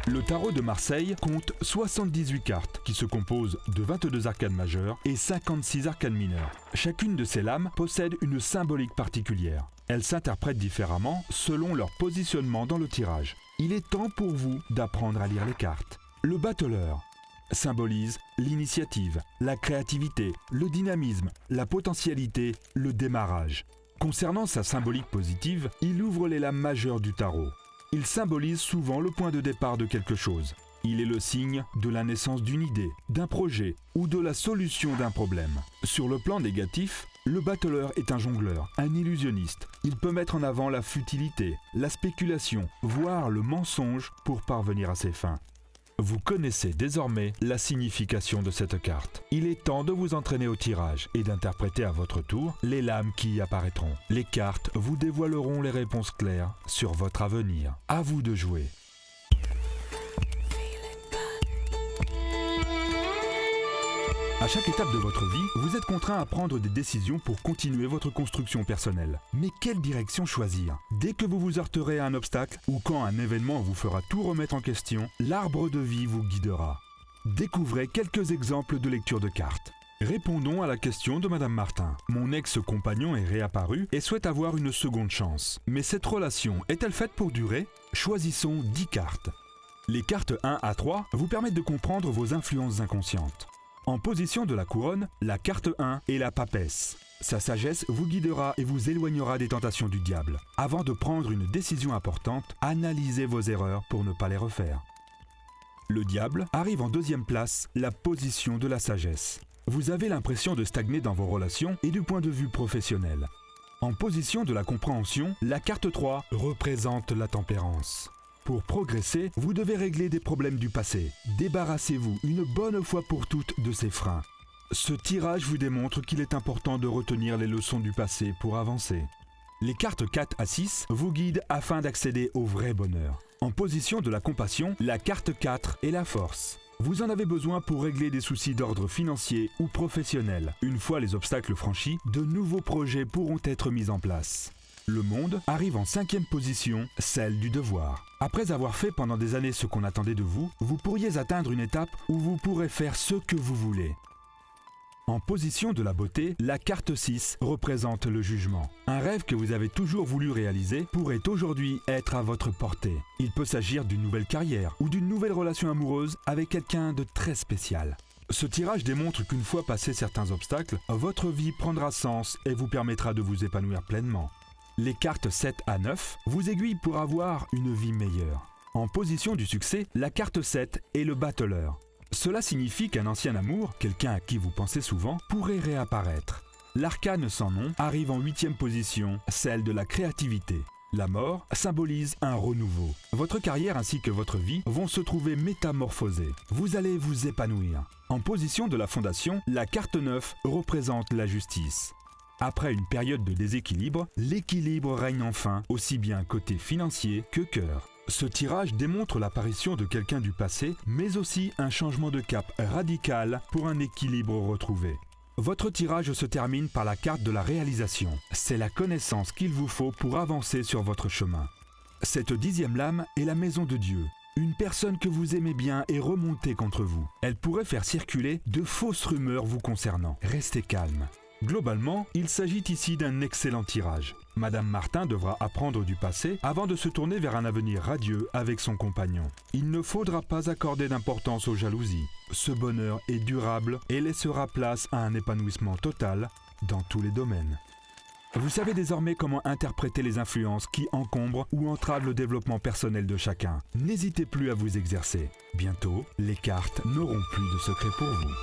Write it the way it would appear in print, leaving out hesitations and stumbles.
Le tarot de Marseille compte 78 cartes qui se composent de 22 arcanes majeures et 56 arcanes mineures. Chacune de ces lames possède une symbolique particulière. Elles s'interprètent différemment selon leur positionnement dans le tirage. Il est temps pour vous d'apprendre à lire les cartes. Le battleur symbolise l'initiative, la créativité, le dynamisme, la potentialité, le démarrage. Concernant sa symbolique positive, il ouvre les lames majeures du tarot. Il symbolise souvent le point de départ de quelque chose. Il est le signe de la naissance d'une idée, d'un projet ou de la solution d'un problème. Sur le plan négatif, le battleur est un jongleur, un illusionniste. Il peut mettre en avant la futilité, la spéculation, voire le mensonge pour parvenir à ses fins. Vous connaissez désormais la signification de cette carte. Il est temps de vous entraîner au tirage et d'interpréter à votre tour les lames qui y apparaîtront. Les cartes vous dévoileront les réponses claires sur votre avenir. À vous de jouer. À chaque étape de votre vie, vous êtes contraint à prendre des décisions pour continuer votre construction personnelle. Mais quelle direction choisir? Dès que vous vous heurterez à un obstacle ou quand un événement vous fera tout remettre en question, l'arbre de vie vous guidera. Découvrez quelques exemples de lecture de cartes. Répondons à la question de Madame Martin. Mon ex-compagnon est réapparu et souhaite avoir une seconde chance. Mais cette relation est-elle faite pour durer? Choisissons 10 cartes. Les cartes 1 à 3 vous permettent de comprendre vos influences inconscientes. En position de la couronne, la carte 1 est la papesse. Sa sagesse vous guidera et vous éloignera des tentations du diable. Avant de prendre une décision importante, analysez vos erreurs pour ne pas les refaire. Le diable arrive en deuxième place, la position de la sagesse. Vous avez l'impression de stagner dans vos relations et du point de vue professionnel. En position de la compréhension, la carte 3 représente la tempérance. Pour progresser, vous devez régler des problèmes du passé. Débarrassez-vous une bonne fois pour toutes de ces freins. Ce tirage vous démontre qu'il est important de retenir les leçons du passé pour avancer. Les cartes 4 à 6 vous guident afin d'accéder au vrai bonheur. En position de la compassion, la carte 4 est la force. Vous en avez besoin pour régler des soucis d'ordre financier ou professionnel. Une fois les obstacles franchis, de nouveaux projets pourront être mis en place. Le monde arrive en 5e position, celle du devoir. Après avoir fait pendant des années ce qu'on attendait de vous, vous pourriez atteindre une étape où vous pourrez faire ce que vous voulez. En position de la beauté, la carte 6 représente le jugement. Un rêve que vous avez toujours voulu réaliser pourrait aujourd'hui être à votre portée. Il peut s'agir d'une nouvelle carrière ou d'une nouvelle relation amoureuse avec quelqu'un de très spécial. Ce tirage démontre qu'une fois passés certains obstacles, votre vie prendra sens et vous permettra de vous épanouir pleinement. Les cartes 7 à 9 vous aiguillent pour avoir une vie meilleure. En position du succès, la carte 7 est le battleur. Cela signifie qu'un ancien amour, quelqu'un à qui vous pensez souvent, pourrait réapparaître. L'arcane sans nom arrive en 8e position, celle de la créativité. La mort symbolise un renouveau. Votre carrière ainsi que votre vie vont se trouver métamorphosées. Vous allez vous épanouir. En position de la fondation, la carte 9 représente la justice. Après une période de déséquilibre, l'équilibre règne enfin, aussi bien côté financier que cœur. Ce tirage démontre l'apparition de quelqu'un du passé, mais aussi un changement de cap radical pour un équilibre retrouvé. Votre tirage se termine par la carte de la réalisation. C'est la connaissance qu'il vous faut pour avancer sur votre chemin. Cette 10e lame est la maison de Dieu. Une personne que vous aimez bien est remontée contre vous. Elle pourrait faire circuler de fausses rumeurs vous concernant. Restez calme. Globalement, il s'agit ici d'un excellent tirage. Madame Martin devra apprendre du passé avant de se tourner vers un avenir radieux avec son compagnon. Il ne faudra pas accorder d'importance aux jalousies. Ce bonheur est durable et laissera place à un épanouissement total dans tous les domaines. Vous savez désormais comment interpréter les influences qui encombrent ou entravent le développement personnel de chacun. N'hésitez plus à vous exercer. Bientôt, les cartes n'auront plus de secret pour vous.